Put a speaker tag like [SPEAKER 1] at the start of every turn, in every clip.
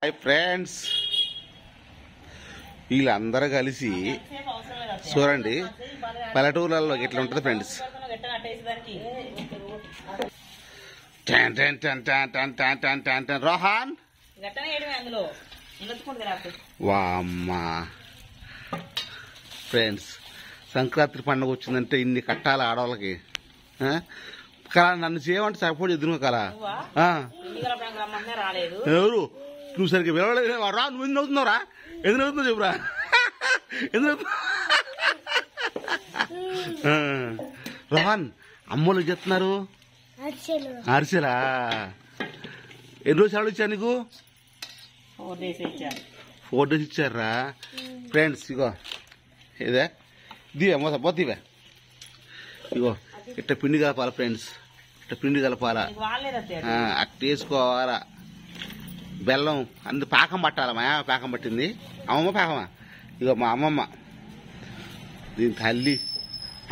[SPEAKER 1] Hi friends, వీళ్ళందరూ కలిసి చూడండి పల్లెటూర్లలో ఎట్లా ఉంటుంది ఫ్రెండ్స్. రోహన్ వామ్మా ఫ్రెండ్స్, సంక్రాంతి పండుగ వచ్చిందంటే ఇన్ని కట్టాలి ఆడవాళ్ళకి. కళ నన్ను చేయమంటే సపోర్ట్ ఎదురు కళ ఎవరు నువ్వు సరిగ్గా వెళ్ళలేదు రా. నువ్వు ఎందుకు అవుతున్నావురా? ఎందుకు అవుతున్నావు చెప్పురా. ఎందుకు రోహన్ అమ్మోళ్ళు చెప్తున్నారు అరిసెలా? ఎన్ని రోజులు సెలవులు ఇచ్చారు నీకు? 4 days ఇచ్చారా ఫ్రెండ్స్? ఇగో ఇదే దివే మోస పోతీవే. ఇగో ఇట్ట పిండి కలపాలా ఫ్రెండ్స్, ఇట్ట పిండి కలపాలా, అట్ట వేసుకోవాలా. బెల్లం అందు పాకం పట్టాలా. మా పాకం పట్టింది. అమ్మమ్మ పాకమా? ఇగో మా అమ్మమ్మ, దీని తల్లి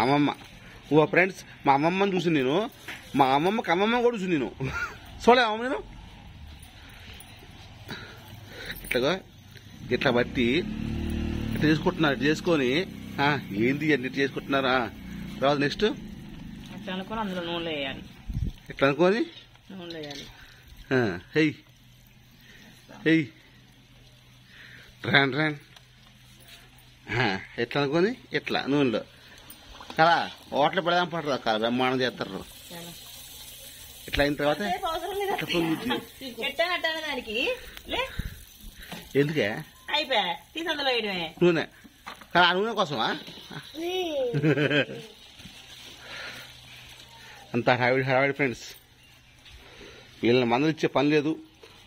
[SPEAKER 1] అమ్మమ్మ. ఓ ఫ్రెండ్స్, మా అమ్మమ్మని చూసి నేను, మా అమ్మమ్మకి అమ్మమ్మ కూడా చూసి నేను చూడలే అమ్మ. నేను ఇట్లాగా ఇట్లా బట్టి ఇట్లా చేసుకుంటున్నారు. ఇట్లా చేసుకొని ఏంది అన్ని చేసుకుంటున్నారా? తర్వాత నెక్స్ట్
[SPEAKER 2] అందులో నూనె వేయాలి.
[SPEAKER 1] ఇట్లా అనుకోని
[SPEAKER 2] నూనె వేయాలి.
[SPEAKER 1] హెయ్ హెయ్ రాన్ రాన్ ఎట్లా అనుకోని ఇట్లా నూనెలో కదా ఓట్లు పెడదాం పడరు కదా, బ్రహ్మాండం చేస్తారు. ఇట్లా అయిన తర్వాత ఎందుకే నూనె కదా, ఆ నూనె కోసమా? అంత హడావిడి హడావిడి ఫ్రెండ్స్. వీళ్ళని మందులు ఇచ్చే పని లేదు.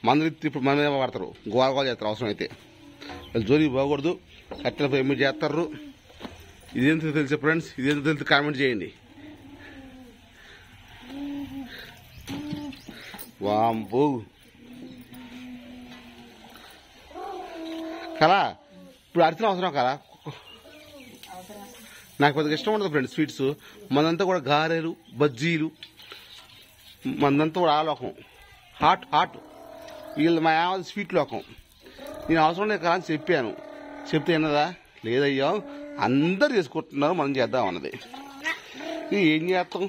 [SPEAKER 1] మందులు ఇస్తే ఇప్పుడు మన మీద పడతారు, గోల గోల చేస్తారు. అవసరం అయితే వీళ్ళు జోలికి పోకూడదు. కట్టెల పొయ్యి మీరు చేస్తారు. ఇదేంటో తెలుసా ఫ్రెండ్స్? ఇదేంటో తెలిసి కామెంట్ చేయండి. వాంబో కదా, ఇప్పుడు అరిచిన అవసరం కదా. నాకు పెద్దగా ఇష్టం ఉండదు ఫ్రెండ్స్ స్వీట్స్. మనంతా కూడా గారెలు, బజ్జీలు, మనంతా కూడా ఆ లోకం హాట్ హాట్. వీళ్ళు మా యావది స్వీట్ లోకం. నేను అవసరం లేదు కదా అని చెప్పాను. చెప్తే ఏన్నదా? లేదయ్యా అందరు చేసుకుంటున్నారు, మనం చేద్దాం అన్నది. ఏం చేస్తాం?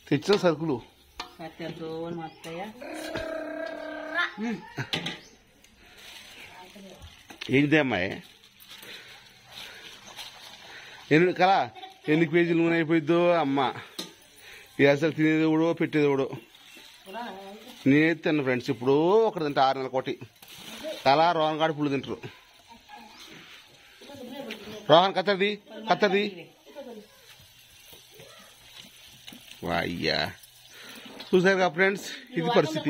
[SPEAKER 1] తెచ్చిన సరుకులు ఏంటి అమ్మాయి? కదా ఎన్ని కేజీలు నూనె అయిపోయిద్దో అమ్మ. ఇది అసలు తినేది కూడా పెట్టేది కూడా నేనే తిన్నా ఫ్రెండ్స్. ఇప్పుడు ఒకటి తింటే 6 నెలల కోటి. చాలా రోహన్ కాడి పుళ్ళు తింటారు. రోహన్ కత్తది కత్తది వాయ్యా. చూసారుగా ఫ్రెండ్స్, ఇది పరిస్థితి.